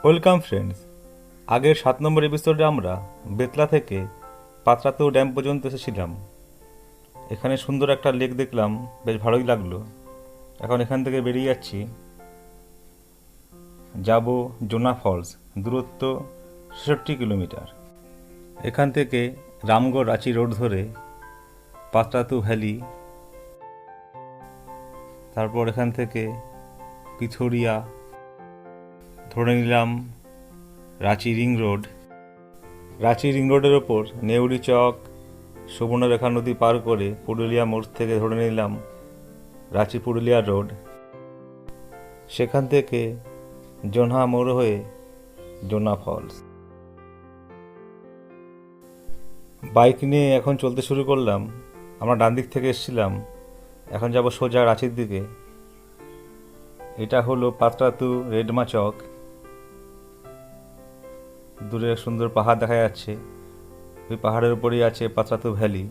Welcome friends. আগের 7 নম্বর এপিসোডে আমরা বেতলা থেকে পাত্রাতু ড্যাম পর্যন্ত এসেছিলাম। এখানে সুন্দর একটা লেক দেখলাম, বেশ ভালোই লাগলো। এখন এখান থেকে বেরিয়ে যাচ্ছি, যাব জোনা ফলস, দূরত্ব 66 কিলোমিটার। এখান থেকে রামগড় রাঁচি রোড ধরে পাত্রাতু ভ্যালি, তারপর এখান থেকে পিথোরিয়া ধরে নিলাম Ranchi ring road. Ranchi ring রোডের ওপর নেউরি চক, সুবর্ণরেখা নদী পার করে পুরুলিয়া মোড় থেকে ধরে নিলাম রাঁচি পুরুলিয়া রোড। সেখান থেকে জোনহা মোড় হয়ে জোনা ফলস। বাইক নিয়ে এখন চলতে শুরু করলাম। আমরা ডান দিক থেকে এসেছিলাম, এখন যাব সোজা রাঁচির দিকে। এটা হলো পাত্রাতু রেডমা চক। দূরে সুন্দর পাহাড় দেখা যাচ্ছে, ওই পাহাড়ের উপরেই আছে পাত্রাতু ভ্যালি।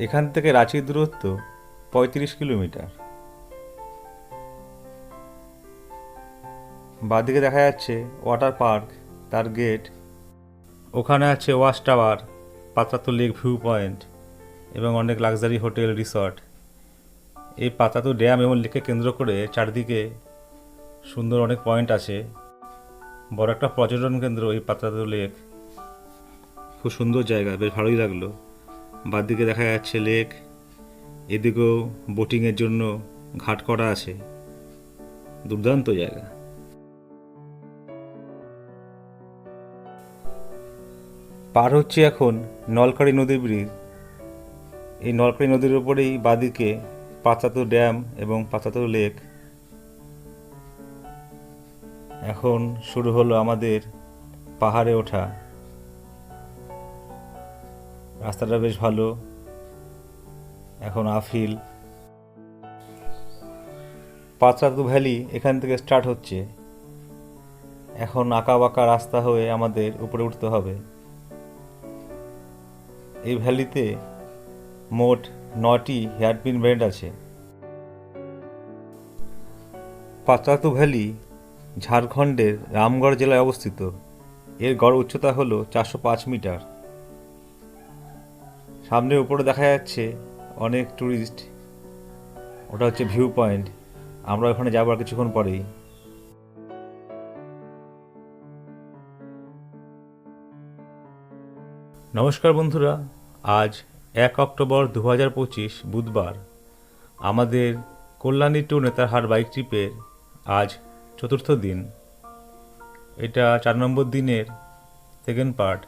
এখান থেকে রাঁচির দূরত্ব 35 কিলোমিটার। বাঁদিকে দেখা যাচ্ছে ওয়াটার পার্ক, তার গেট। ওখানে আছে watch tower, Patratu lake view point এবং অনেক লাক্সারি হোটেল রিসর্ট। এই পাত্রাতু ড্যাম এবং লেককে কেন্দ্র করে চারদিকে সুন্দর অনেক পয়েন্ট আছে। বড় একটা পর্যটন কেন্দ্র এই পাত্রাতু লেক। খুব সুন্দর জায়গা, বেশ ভালোই লাগলো। বাঁদিকে দেখা যাচ্ছে লেক, এদিকেও বোটিংয়ের জন্য ঘাট করা আছে। দুর্দান্ত জায়গা। পার হচ্ছে এখন নলকাড়ি নদী ব্রিজ। এই নলকাড়ি নদীর উপরেই বাঁদিকে পাত্রাতু ড্যাম এবং পাত্রাতু লেক। এখন শুরু হলো আমাদের পাহাড়ে ওঠা। রাস্তাটা বেশ ভালো, এখন আপহিল। পাত্রাতু ভ্যালি এখান থেকে স্টার্ট হচ্ছে। এখন আঁকা বাঁকা রাস্তা হয়ে আমাদের উপরে উঠতে হবে। এই ভ্যালিতে মোট 9টি হেয়ারপিন বেন্ড আছে। পাত্রাতু ভ্যালি ঝাড়খণ্ডের রামগড় জেলায় অবস্থিত। এর গড় উচ্চতা হল 405 মিটার। সামনে উপরে দেখা যাচ্ছে অনেক ট্যুরিস্ট, ওটা হচ্ছে ভিউ পয়েন্ট। আমরা ওখানে যাবো আর কিছুক্ষণ পরেই। নমস্কার বন্ধুরা, আজ 1 অক্টোবর 2025 বুধবার। আমাদের কল্যাণী টু নেতারহাট বাইক ট্রিপের আজ 4র্থ দিন। এটা 4 নম্বর দিনের সেকেন্ড পার্ট।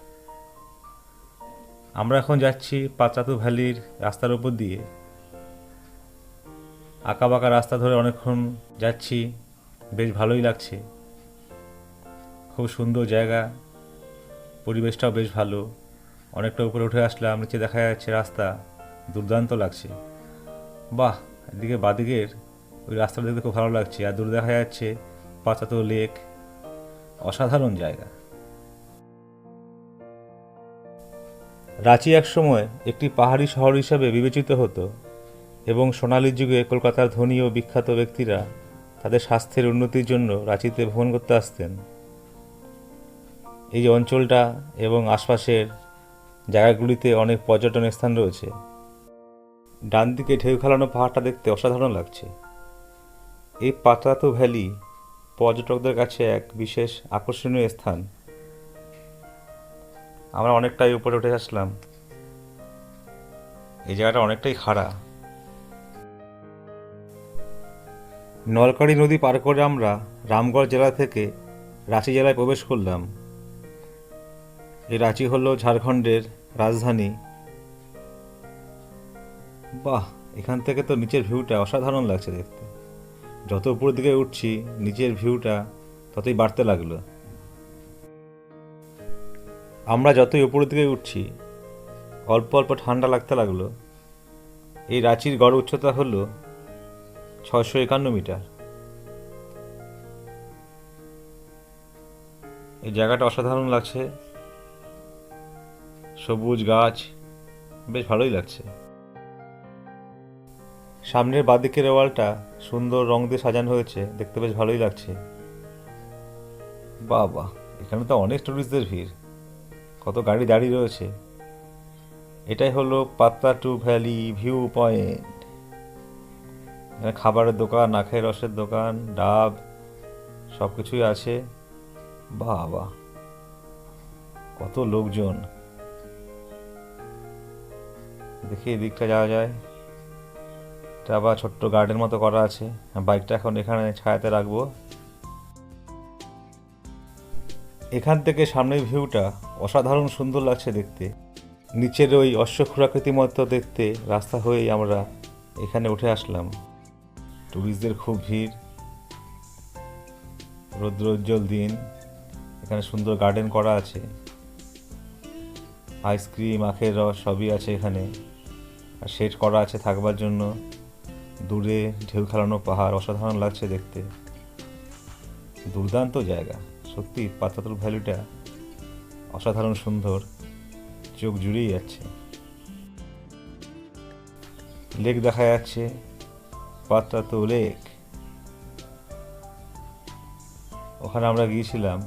আমরা এখন যাচ্ছি পাত্রাতু ভ্যালির রাস্তার উপর দিয়ে। আঁকা বাঁকা রাস্তা ধরে অনেকক্ষণ যাচ্ছি, বেশ ভালোই লাগছে। খুব সুন্দর জায়গা, পরিবেশটাও বেশ ভালো। অনেকটা উপরে উঠে আসলাম, নিচে দেখা যাচ্ছে রাস্তা, দুর্দান্ত লাগছে। বাহ, এদিকে বাদিকের ওই রাস্তাটা দেখতে খুব ভালো লাগছে। আর দূরে দেখা যাচ্ছে পাত্রাতু লেক, অসাধারণ জায়গা। রাঁচি একসময় একটি পাহাড়ি শহর হিসাবে বিবেচিত হতো এবং সোনালী যুগে কলকাতার ধনী ও বিখ্যাত ব্যক্তিরা তাদের স্বাস্থ্যের উন্নতির জন্য রাঁচিতে ভ্রমণ করতে আসতেন। এই অঞ্চলটা এবং আশপাশের জায়গাগুলিতে অনেক পর্যটন স্থান রয়েছে। ডান দিকে ঢেউ খেলানো পাহাড়টা দেখতে অসাধারণ লাগছে। এই পাত্রাতু ভ্যালি পর্যটকদের কাছে এক বিশেষ আকর্ষণীয় স্থান। আমরা অনেকটাই উপরে উঠে আসলাম। এই জায়গাটা অনেকটাই খাড়া। নলকাড়ি নদী পার করে আমরা রামগড় জেলা থেকে রাঁচি জেলায় প্রবেশ করলাম। এই রাঁচি হলো ঝাড়খণ্ডের রাজধানী। বাহ, এখান থেকে তো নিচের ভিউটা অসাধারণ লাগছে দেখতে। যত উপরের দিকে উঠছি নিচের ভিউটা ততই বাড়তে লাগলো। আমরা যতই উপরের দিকে উঠছি অল্প অল্প ঠান্ডা লাগতে লাগলো। এই রাঁচির গড় উচ্চতা হলো 651 মিটার। এই জায়গাটা অসাধারণ লাগছে, সবুজ গাছ, বেশ ভালোই লাগছে। সামনের বাঁদিকের ওয়ালটা সুন্দর রং দিয়ে সাজানো হয়েছে, দেখতে বেশ ভালোই লাগছে। বাহ বাহ, এখানে তো অনেক টুরিস্টদের ভিড়, কত গাড়ি দাঁড়িয়ে রয়েছে। এটাই হলো পাত্রাটু ভ্যালি ভিউ পয়েন্ট। এখানে খাবারের দোকান, আখের রসের দোকান, ডাব সব কিছুই আছে। বাহ বাহ, কত লোকজন। দেখি এদিকটা যাওয়া যায়। এটা আবার ছোট্ট গার্ডেন মতো করা আছে। বাইকটা এখন এখানে ছায়াতে রাখবো। এখান থেকে সামনের ভিউটা অসাধারণ সুন্দর লাগছে দেখতে। নিচের ওই অশ্বক্ষুরাকৃতি মতো দেখতে রাস্তা হয়েই আমরা এখানে উঠে আসলাম। টুরিস্টদের খুব ভিড়, রৌদ্রোজ্জ্বল দিন। এখানে সুন্দর গার্ডেন করা আছে, আইসক্রিম, আখের রস সবই আছে এখানে, আর শেড করা আছে থাকবার জন্য। দূরে ঢেউ খেলানো পাহাড়, অসাধারণ লাগছে দেখতে। দুর্দান্ত জায়গা সত্যি, পাত্রাতুর ভ্যালিটা অসাধারণ সুন্দর, চোখ জুড়েই যাচ্ছে। লেক দেখা যাচ্ছে, পাত্রাতু লেক। ওখানে আমরা গিয়েছিলাম।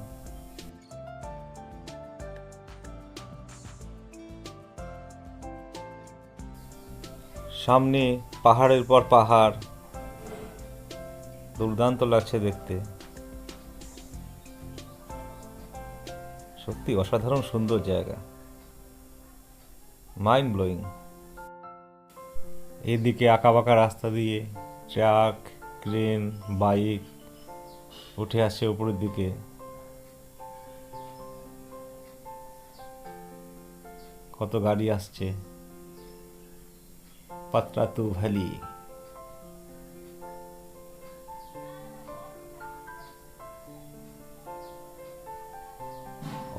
সামনে পাহাড়ের পর পাহাড়, দুর্দান্ত লাগছে দেখতে। সত্যি অসাধারণ সুন্দর জায়গা, মাইন্ড ব্লোয়িং। এদিকে আঁকাবাঁকা রাস্তা দিয়ে ট্রাক, ক্রেন, বাইক উঠে আসছে উপরের দিকে। কত গাড়ি আসছে। পাত্রাতু ভ্যালি।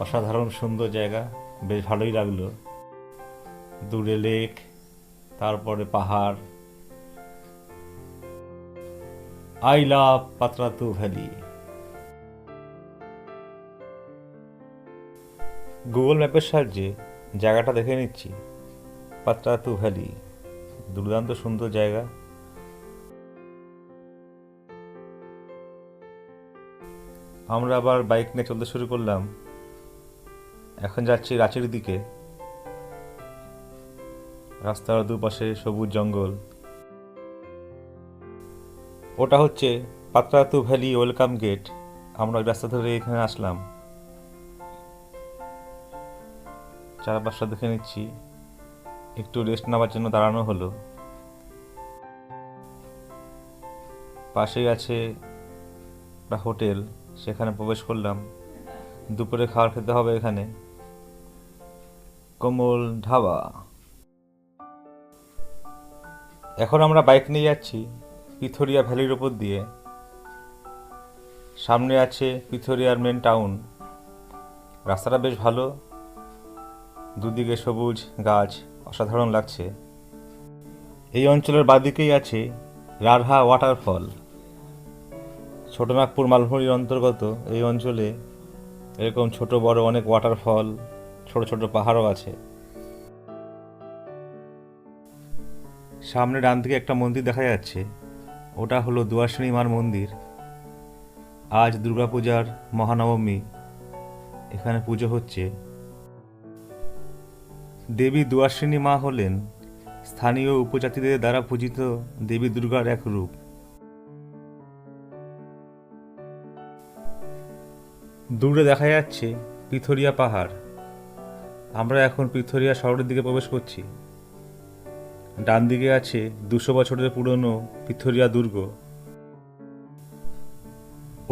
অসাধারণ সুন্দর জায়গা, বেশ ভালোই লাগলো। দূরে লেক, তারপরে পাহাড়। I love Patratu valley. Google ম্যাপের সাহায্যে জায়গাটা দেখে নিচ্ছি। পাত্রাতু ভ্যালি দুর্দান্ত সুন্দর জায়গা। আমরা আবার বাইক নিয়ে চলতে শুরু করলাম। এখন যাচ্ছি রাঁচির দিকে। রাস্তার দুপাশে সবুজ জঙ্গল। ওটা হচ্ছে পাত্রাতু ভ্যালি ওয়েলকাম গেট। আমরা ওই রাস্তা ধরে এখানে আসলাম। চারপাশটা দেখে নিচ্ছি, একটু রেস্ট নেওয়ার জন্য দাঁড়ানো হলো। পাশেই আছে একটা হোটেল, সেখানে প্রবেশ করলাম। দুপুরে খাবার খেতে হবে এখানে। কমল ধাবা। এখন আমরা বাইক নিয়ে যাচ্ছি পিথোরিয়া ভ্যালির ওপর দিয়ে। সামনে আছে পিথোরিয়ার মেন টাউন। রাস্তাটা বেশ ভালো, দুদিকে সবুজ গাছ, অসাধারণ লাগছে। এই অঞ্চলের বাদিকেই আছে রারহা ওয়াটারফল। ছোটনাগপুর মালভূমির অন্তর্গত এই অঞ্চলে এরকম ছোট বড় অনেক ওয়াটারফল, ছোট ছোট পাহাড়ও আছে। সামনে ডান দিকে একটা মন্দির দেখা যাচ্ছে, ওটা হলো দুয়ার্সিনী মার মন্দির। আজ দুর্গাপূজার মহানবমী, এখানে পুজো হচ্ছে। দেবী দুয়ার্সিনী মা হলেন স্থানীয় উপজাতিদের দ্বারা পূজিত দেবী দুর্গার এক রূপ। দূরে দেখা যাচ্ছে পিথোরিয়া পাহাড়। আমরা এখন পিথোরিয়া শহরের দিকে প্রবেশ করছি। ডান দিকে আছে 200 বছরের পুরনো পিথোরিয়া দুর্গ।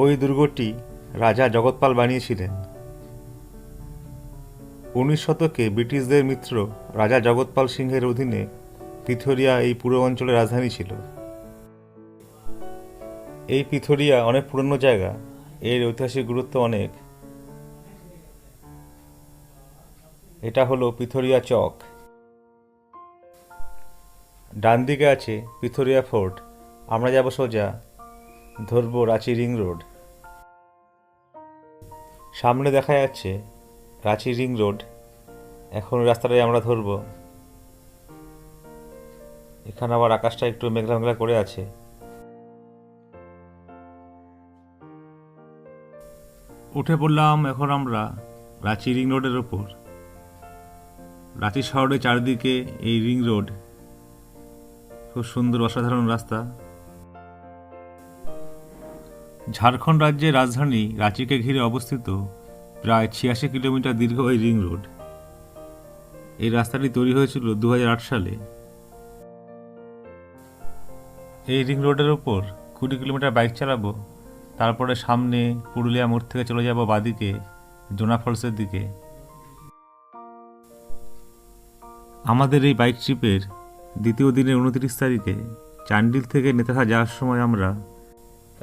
ওই দুর্গটি রাজা জগৎপাল বানিয়েছিলেন। 19 শতকে ব্রিটিশদের মিত্র রাজা জগৎপাল সিংহের অধীনে পিথোরিয়া এই পুরো অঞ্চলের রাজধানী ছিল। এই পিথোরিয়া অনেক পুরনো জায়গা, এর ঐতিহাসিক গুরুত্ব অনেক। এটা হলো পিথোরিয়া চক। ডান দিকে আছে পিথোরিয়া ফোর্ট। আমরা যাব সোজা, ধরবো রাঁচি রিং রোড। সামনে দেখা যাচ্ছে রাঁচি রিং রোড। এখন রাস্তাটাই আমরা ধরব। এখানে আবার আকাশটা একটু মেঘলা মেঘলা করে আছে। উঠে পড়লাম এখন আমরা রাঁচি রিং রোডের ওপর। রাঁচি শহরের চারিদিকে এই রিং রোড, খুব সুন্দর অসাধারণ রাস্তা। ঝাড়খণ্ড রাজ্যের রাজধানী রাঁচিকে ঘিরে অবস্থিত প্রায় ৮৬ কিলোমিটার দীর্ঘ এই রিং রোড। এই রাস্তাটি তৈরি হয়েছিল ২০০৮ সালে। এই রিং রোডের ওপর ২০ কিলোমিটার বাইক চালাবো, তারপরে সামনে পুরুলিয়া মোড় থেকে চলে যাব বাদিকে জোনা ফলসের দিকে। আমাদের এই বাইক ট্রিপের দ্বিতীয় দিনের ২৯ তারিখে চান্ডিল থেকে নেতাহা যাওয়ার সময় আমরা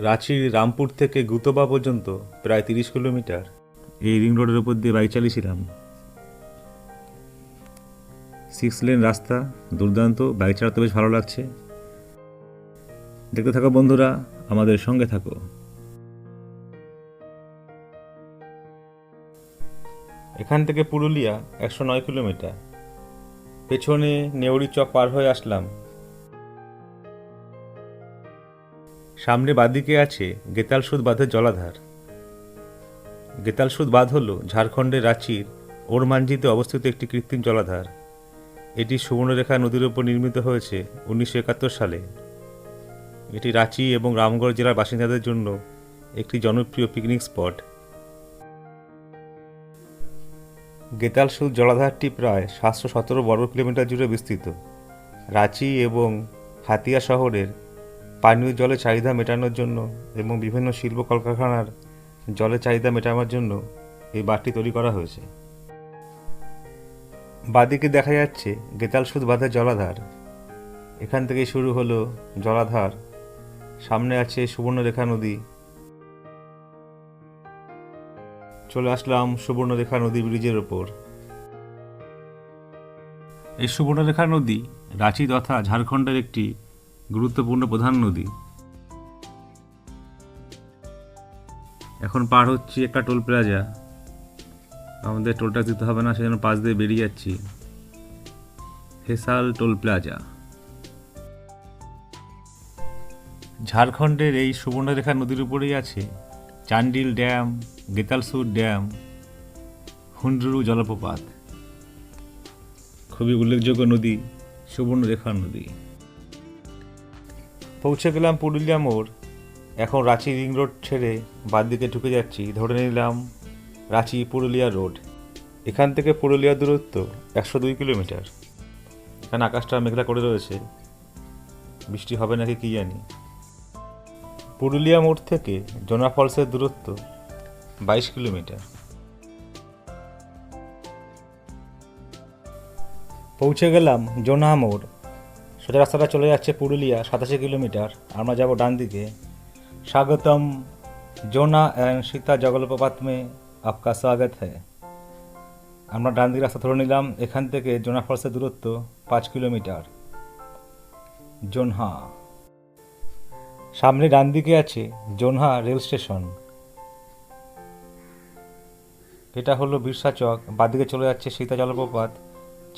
রাঁচির রামপুর থেকে গুতবা পর্যন্ত প্রায় ৩০ কিলোমিটার এই রিং রোডের উপর দিয়ে বাইক চালিয়েছিলাম। 6 লেন রাস্তা, দুর্দান্ত, বাইক চালাতে বেশ ভালো লাগছে। দেখতে থাকো বন্ধুরা, আমাদের সঙ্গে থাকো। এখান থেকে পুরুলিয়া ১০৯ কিলোমিটার। পেছনে নেউরি চক পার হয়ে আসলাম। সামনে বাদিকে আছে গেতালসুদ বাঁধের জলাধার। গেতালসুদ বাঁধ হল ঝাড়খণ্ডের রাঁচির ওরমাঞ্জিতে অবস্থিত একটি কৃত্রিম জলাধার। এটি সুবর্ণরেখা নদীর উপর নির্মিত হয়েছে ১৯৭১ সালে। এটি রাঁচি এবং রামগড় জেলার বাসিন্দাদের জন্য একটি জনপ্রিয় পিকনিক স্পট। গেতালসুদ জলাধারটি প্রায় ৭১৭ বর্গ কিলোমিটার জুড়ে বিস্তৃত। রাঁচি এবং হাতিয়া শহরের পানীয় জলের চাহিদা মেটানোর জন্য এবং বিভিন্ন শিল্প কলকারখানার জলের চাহিদা মেটানোর জন্য এই বাঁধটি তৈরি করা হয়েছে। বাদিকে দেখা যাচ্ছে গেতালসুদ বাঁধের জলাধার। এখান থেকে শুরু হলো জলাধার। সামনে আছে সুবর্ণরেখা নদী। চলে আসলাম সুবর্ণরেখা নদী ব্রিজের ওপর। এই সুবর্ণরেখা নদী রাঁচি তথা ঝাড়খণ্ডের একটি গুরুত্বপূর্ণ প্রধান নদী। এখন পার হচ্ছি একটা টোল প্লাজা। আমাদের টোল ট্যাক্স দিতে হবে না, সেজন্য পাশ দিয়ে বেরিয়ে যাচ্ছি। হেসাল টোল প্লাজা। ঝাড়খণ্ডের এই সুবর্ণরেখা নদীর উপরেই আছে চান্ডিল ড্যাম, গেতালসুদ ড্যাম, হুন্ডরু জলপ্রপাত। খুবই উল্লেখযোগ্য নদী সুবর্ণরেখা নদী। পৌঁছে গেলাম পুরুলিয়া মোড়। এখন রাঁচি রিং রোড ছেড়ে বাদ দিকে ঢুকে যাচ্ছি। ধরে নিলাম রাঁচি পুরুলিয়া রোড। এখান থেকে পুরুলিয়ার দূরত্ব ১০২ কিলোমিটার। এখানে আকাশটা মেঘলা করে রয়েছে, বৃষ্টি হবে নাকি কি জানি। পুরুলিয়া মোড় থেকে জোনা ফলসের দূরত্ব ২২ কিলোমিটার। পৌঁছে গেলাম জোনা মোড়। সোজা রাস্তাটা চলে যাচ্ছে পুরুলিয়া ৮৭ কিলোমিটার। আমরা যাব ডান দিকে। স্বাগতম জোনা এন্ড সীতা জলপ্রপাত মে আপকা স্বাগত হ্যায়। আমরা ডান দিকে রাস্তা ধরে নিলাম। এখান থেকে জোনা ফলসের দূরত্ব ৫ কিলোমিটার। জোনহা। সামনে ডান দিকে আছে জোনহা রেল স্টেশন। এটা হলো বিরসা চক। বাদিকে চলে যাচ্ছে সীতা জলপ্রপাত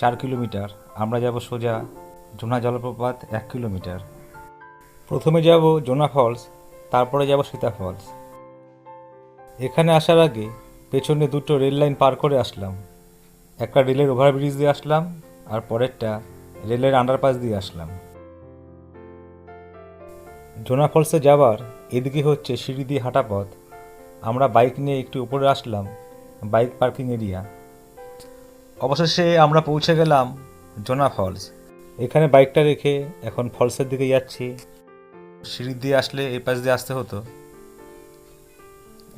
৪ কিলোমিটার। আমরা যাব সোজা জোনহা জলপ্রপাত ১ কিলোমিটার। প্রথমে যাব জোনা ফলস, তারপরে যাব সীতা ফলস। এখানে আসার আগে পেছনে দুটো রেল লাইন পার করে আসলাম। একটা রেলের ওভারব্রিজ দিয়ে আসলাম, আর পরেরটা রেলের আন্ডারপাস দিয়ে আসলাম। জোনা ফলসে যাওয়ার এদিকে হচ্ছে সিঁড়ি দিয়ে হাঁটা পথ। আমরা বাইক নিয়ে একটু উপরে আসলাম, বাইক পার্কিং এরিয়া। অবশেষে আমরা পৌঁছে গেলাম জোনা ফলস। এখানে বাইকটা রেখে এখন ফলসের দিকে যাচ্ছি। সিঁড়ি দিয়ে আসলে এই পাশ দিয়ে আসতে হতো।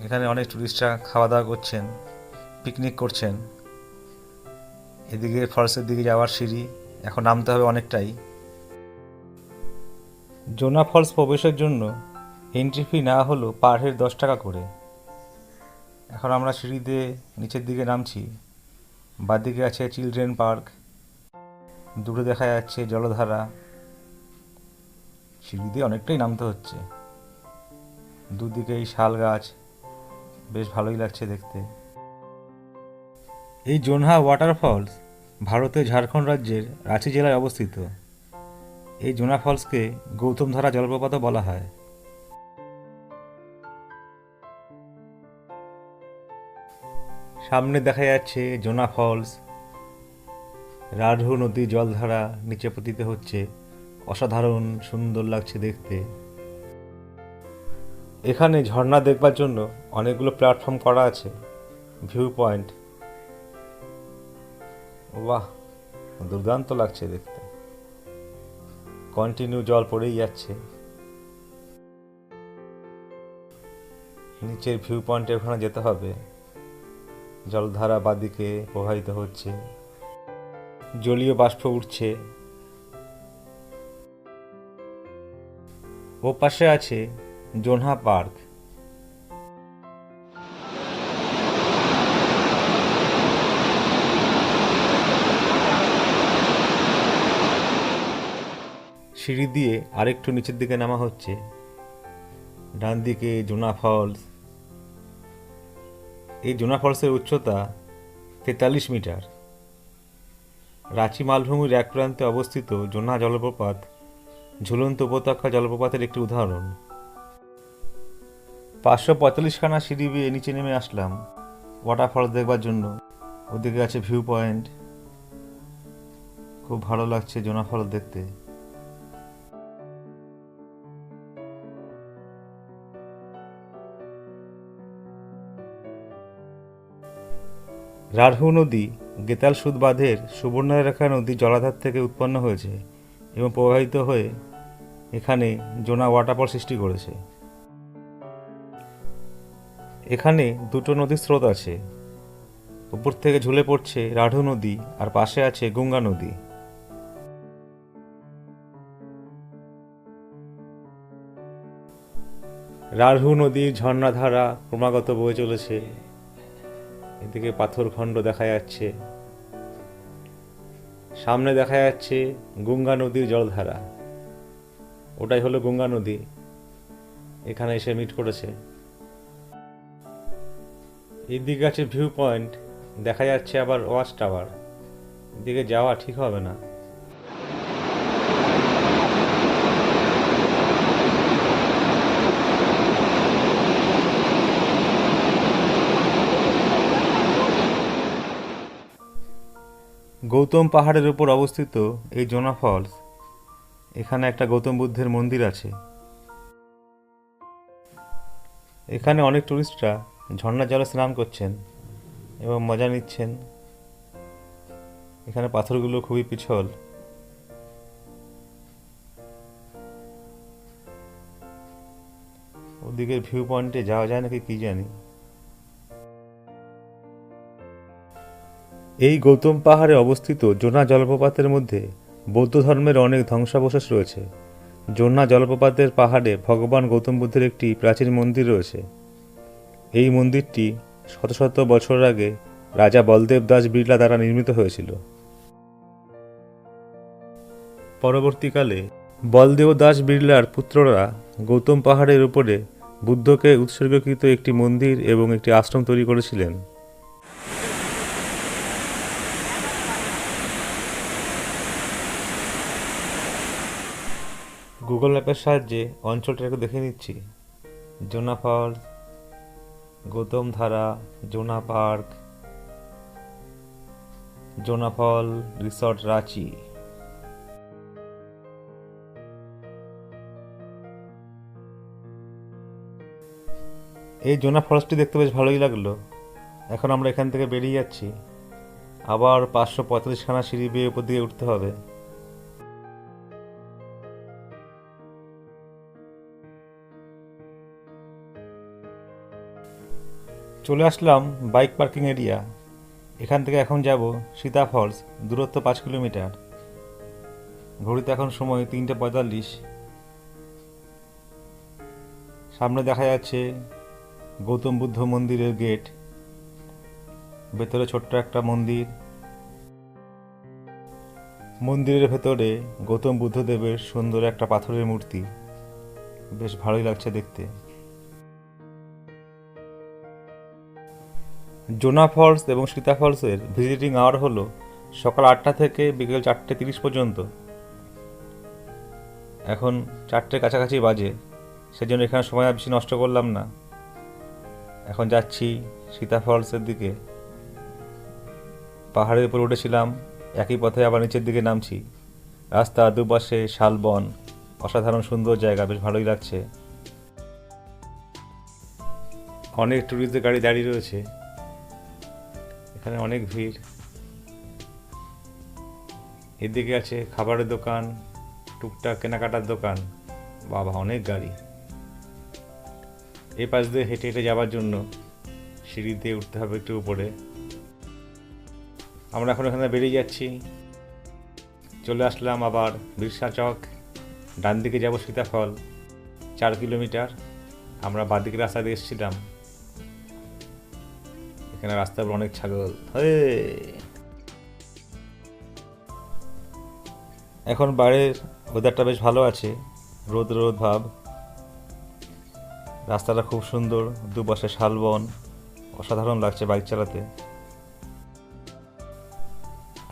এখানে অনেক টুরিস্টরা খাওয়া দাওয়া করছেন, পিকনিক করছেন। এদিকে ফলসের দিকে যাওয়ার সিঁড়ি, এখন নামতে হবে অনেকটাই। জোনা ফলস প্রবেশের জন্য এন্ট্রি ফি নেওয়া হলো পার হেড ১০ টাকা করে। এখন আমরা সিঁড়ি দিয়ে নিচের দিকে নামছি। বাদিকে আছে চিলড্রেন পার্ক, দূরে দেখা যাচ্ছে জলধারা। সিঁড়ি দিয়ে অনেকটাই নামতে হচ্ছে। দুদিকেই শাল গাছ, বেশ ভালোই লাগছে দেখতে। এই জোনহা ওয়াটারফলস ভারতের ঝাড়খণ্ড রাজ্যের রাঁচি জেলায় অবস্থিত। এই জোনা ফলসকে গৌতম ধারা জলপ্রপাতও বলা হয়। সামনে দেখা যাচ্ছে জোনা ফলস, রাঢ়ু নদী জলধারা নিচে পতিত হচ্ছে, অসাধারণ সুন্দর লাগছে দেখতে। এখানে ঝর্ণা দেখবার জন্য অনেকগুলো প্ল্যাটফর্ম করা আছে, ভিউ পয়েন্ট। বাহ, দুর্দান্ত লাগছে দেখতে, কন্টিনিউ জল পড়েই যাচ্ছে। নিচের ভিউ পয়েন্টে ওখানে যেতে হবে। জলধারা বাদিকে প্রবাহিত হচ্ছে, জলীয় বাষ্প উঠছে। ও পাশে আছে জোনহা পার্ক। সিঁড়ি দিয়ে আরেকটু নিচের দিকে নামা হচ্ছে। ডান দিকে জোনা ফলস। এই জোনা ফলসের উচ্চতা 43 মিটার। রাঁচি মালভূমির এক প্রান্তে অবস্থিত জোনা জলপ্রপাত ঝুলন্ত উপত্যকা জলপ্রপাতের একটি উদাহরণ। 545খানা সিঁড়ি বেয়ে নিচে নেমে আসলাম ওয়াটারফলস দেখবার জন্য। ওদিকে আছে ভিউ পয়েন্ট। খুব ভালো লাগছে জোনা ফলস দেখতে। রাঢ়ু নদী গেতাল সুদ বাঁধের সুবর্ণরেখা নদী জলাধার থেকে উৎপন্ন হয়েছে এবং প্রবাহিত হয়ে এখানে জোনা ওয়াটারফল সৃষ্টি করেছে। এখানে দুটো নদীর স্রোত আছে। উপর থেকে ঝুলে পড়ছে রাঢ়ু নদী আর পাশে আছে গঙ্গা নদী। রাঢ়ু নদীর ঝর্ণাধারা ক্রমাগত বয়ে চলেছে। এদিকে পাথরখণ্ড দেখা যাচ্ছে। সামনে দেখা যাচ্ছে গঙ্গা নদীর জলধারা। ওটাই হলো গঙ্গা নদী, এখানে এসে মিট করেছে। এদিকে আছে ভিউ পয়েন্ট, দেখা যাচ্ছে আবার ওয়াচ টাওয়ার। এদিকে যাওয়া ঠিক হবে না। গৌতম পাহাড়ের উপর অবস্থিত এই জোনা ফলস, এখানে একটা গৌতম বুদ্ধের মন্দির আছে। এখানে অনেক টুরিস্টরা ঝর্ণা জলে স্নান করছেন এবং মজা নিচ্ছেন। এখানে পাথরগুলো খুবই পিছল। ওদিকের ভিউ পয়েন্টে যাওয়া যায় নাকি কি জানি। এই গৌতম পাহাড়ে অবস্থিত জোনা জলপ্রপাতের মধ্যে বৌদ্ধ ধর্মের অনেক ধ্বংসাবশেষ রয়েছে। জোনা জলপ্রপাতের পাহাড়ে ভগবান গৌতম বুদ্ধের একটি প্রাচীন মন্দির রয়েছে। এই মন্দিরটি শত শত বছর আগে রাজা বলদেব দাস বিড়লা দ্বারা নির্মিত হয়েছিল। পরবর্তীকালে বলদেব দাস বিড়লার পুত্ররা গৌতম পাহাড়ের উপরে বুদ্ধকে উৎসর্গকৃত একটি মন্দির এবং একটি আশ্রম তৈরি করেছিলেন। গুগল ম্যাপের সাহায্যে অঞ্চলটাকে দেখে নিচ্ছি। জোনা ফলস, গৌতম ধারা, জোনা পার্ক, জোনা ফল রিসর্ট রাঁচি। এই জোনা ফলসটি দেখতে বেশ ভালোই লাগলো। এখন আমরা এখান থেকে বেরিয়ে যাচ্ছি। আবার 545খানা সিঁড়ি বেয়ে উপর দিকে উঠতে হবে। চলে আসলাম বাইক পার্কিং এরিয়া। এখান থেকে এখন যাব সীতা ফলস, দূরত্ব 5 কিলোমিটার। ঘড়িতে এখন সময় 3:45। সামনে দেখা যাচ্ছে গৌতম বুদ্ধ মন্দিরের গেট। ভেতরে ছোট্ট একটা মন্দির। মন্দিরের ভেতরে গৌতম বুদ্ধদেবের সুন্দর একটা পাথরের মূর্তি, বেশ ভালোই লাগছে দেখতে। জোনা ফলস এবং সীতা ফলসের ভিজিটিং আওয়ার হলো সকাল 8টা থেকে বিকেল 4:30 পর্যন্ত। এখন 4টের কাছাকাছি বাজে, সেজন্য এখানে সময় আর বেশি নষ্ট করলাম না। এখন যাচ্ছি সীতা ফলসের দিকে। পাহাড়ের উপর উঠেছিলাম, একই পথে আবার নিচের দিকে নামছি। রাস্তা দুপাশে শালবন, অসাধারণ সুন্দর জায়গা, বেশ ভালোই লাগছে। অনেক ট্যুরিস্টদের গাড়ি দাঁড়িয়ে রয়েছে, এখানে অনেক ভিড়। এদিকে আছে খাবারের দোকান, টুকটাক কেনাকাটার দোকান। বাবা, অনেক গাড়ি। এই পাশ দিয়ে হেঁটে হেঁটে যাওয়ার জন্য সিঁড়ি দিয়ে উঠতে হবে একটু উপরে। আমরা এখন এখানে বেরিয়ে যাচ্ছি। চলে আসলাম আবার বিরসা চক। ডান দিকে যাব সীতাফল, 4 কিলোমিটার। আমরা বাঁদিকে রাস্তা দিয়ে এসেছিলাম। এখানে রাস্তার উপর অনেক ছাগল। এখন বাইরের ওয়েদারটা বেশ ভালো আছে, রোদ রোদ ভাব। রাস্তাটা খুব সুন্দর, দুপাশে শালবন, অসাধারণ লাগছে বাইক চালাতে।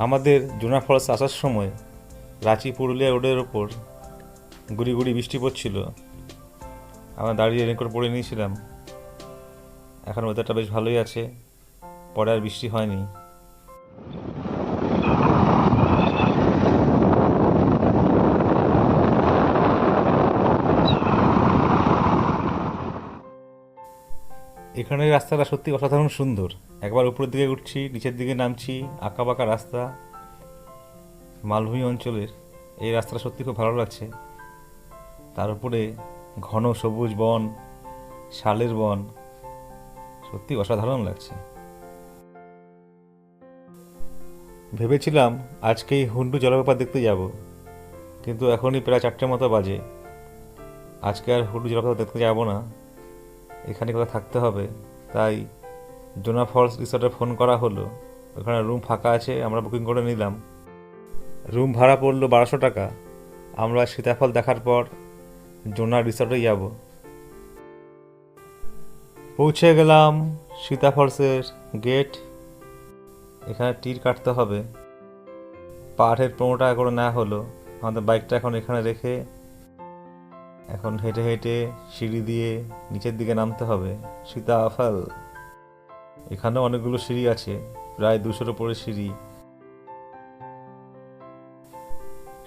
আমাদের জোনা ফলস আসার সময় রাঁচি পুরুলিয়া রোডের ওপর গুড়ি গুড়ি বৃষ্টি পড়ছিল। আমরা দাঁড়িয়ে রেনকোট পরে নিয়েছিলাম। এখন ওয়েদারটা বেশ ভালোই আছে, পরে আর বৃষ্টি হয়নি। এখানের রাস্তাটা সত্যি অসাধারণ সুন্দর। একবার উপরের দিকে উঠছি, নিচের দিকে নামছি, আঁকা বাঁকা রাস্তা। মালভূমি অঞ্চলের এই রাস্তাটা সত্যি খুব ভালো লাগছে। তার উপরে ঘন সবুজ বন, শালের বন, সত্যি অসাধারণ লাগছে। ভেবেছিলাম আজকেই হুন্ডু জলপ্রপাত দেখতে যাব, কিন্তু এখনই প্রায় 4টে মতো বাজে। আজকে আর হুন্ডু জলপ্রপাত দেখতে যাব না, এখানে কোথাও থাকতে হবে। তাই জোনা ফলস রিসর্টে ফোন করা হলো, ওখানে রুম ফাঁকা আছে, আমরা বুকিং করে নিলাম। রুম ভাড়া পড়লো 1200 টাকা। আমরা সীতাফল দেখার পর জোনা রিসর্টে যাব। পৌঁছে গেলাম সীতা ফলসের গেট। এখানে টিকিট কাটতে হবে, পার হেড 15 টাকা করে নেওয়া হলো। আমাদের বাইকটা এখন এখানে রেখে এখন হেঁটে হেঁটে সিঁড়ি দিয়ে নিচের দিকে নামতে হবে। সীতাফল, এখানেও অনেকগুলো সিঁড়ি আছে, প্রায় 200-এর উপরে সিঁড়ি।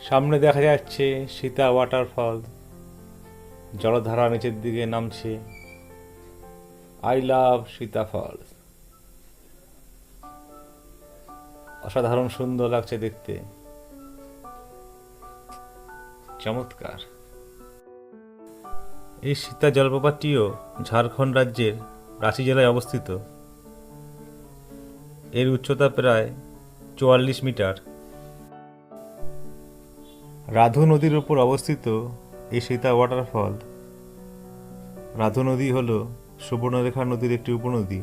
সামনে দেখা যাচ্ছে সীতা ওয়াটারফল, জলধারা নিচের দিকে নামছে। I love Sitaphal. অসাধারণ সুন্দর লাগছে দেখতে, চমৎকার। এই সীতা জলপ্রপাতটিও ঝাড়খণ্ড রাজ্যের রাঁচি জেলায় অবস্থিত। এর উচ্চতা প্রায় 44 মিটার। রাধু নদীর উপর অবস্থিত এই সীতা ওয়াটারফল। রাধু নদী হল সুবর্ণরেখা নদীর একটি উপনদী।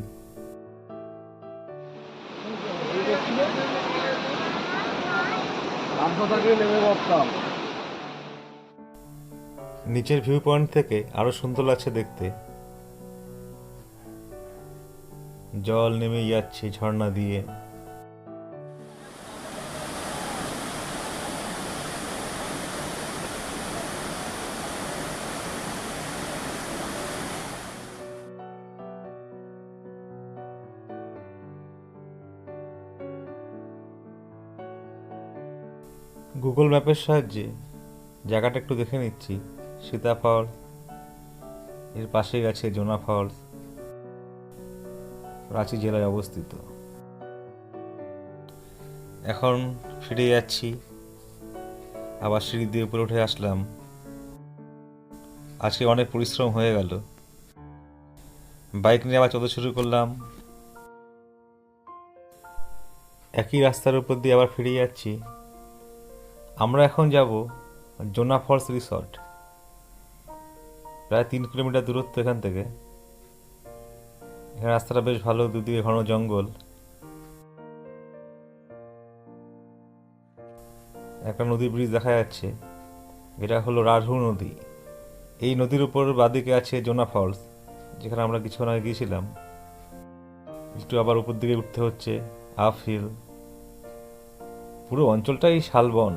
নিচের ভিউ পয়েন্ট থেকে আরো সুন্দর লাগছে দেখতে। জল নেমে যাচ্ছে ঝর্ণা দিয়ে। গুগল ম্যাপের সাহায্যে জায়গাটা একটু দেখে নিচ্ছি। সীতা ফল, এর পাশেই আছে জোনা ফলস, রাঁচি জেলায় অবস্থিত। এখন ফিরে যাচ্ছি, আবার সিঁড়ি দিয়ে উপরে উঠে আসলাম। আজকে অনেক পরিশ্রম হয়ে গেল। বাইক নিয়ে আবার চলতে শুরু করলাম। একই রাস্তার উপর দিয়ে আবার ফিরে যাচ্ছি। আমরা এখন যাব জোনা ফলস রিসর্ট, প্রায় 3 কিলোমিটার দূরত্ব এখান থেকে। এখানে রাস্তাটা বেশ ভালো, দুদিকে ঘন জঙ্গল। একটা নদী ব্রিজ দেখা যাচ্ছে, এটা হলো রাধু নদী। এই নদীর উপর বাদিকে আছে জোনা ফলস, যেখানে আমরা কিছুক্ষণ আগে গিয়েছিলাম। একটু আবার উপর দিকে উঠতে হচ্ছে, আপ হিল। পুরো অঞ্চলটাই শালবন,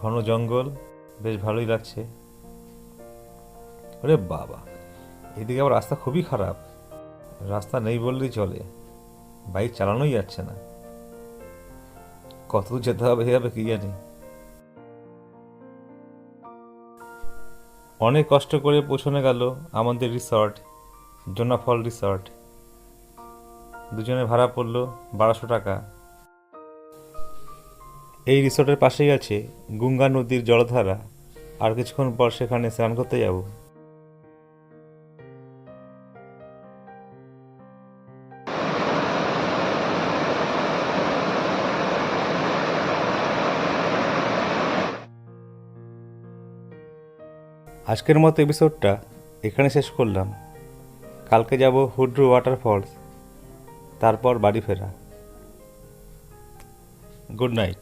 ঘন জঙ্গল, বেশ ভালোই লাগছে। ওরে বাবা, এদিকে আবার রাস্তা খুবই খারাপ, রাস্তা নেই বললেই চলে, বাইক চালানোই যাচ্ছে না। কত দূর যেতে হবে কি জানি। অনেক কষ্ট করে পৌঁছানো গেল আমাদের রিসর্ট, জোনাফল রিসর্ট। দুজনে ভাড়া পড়লো 1200 টাকা। এই রিসর্টের পাশেই আছে গঙ্গা নদীর জলধারা, আর কিছুক্ষণ পর সেখানে স্নান করতে যাব। আজকের মতো এপিসোডটা এখানে শেষ করলাম। কালকে যাব হুড্রু ওয়াটারফলস, তারপর বাড়ি ফেরা। Good night.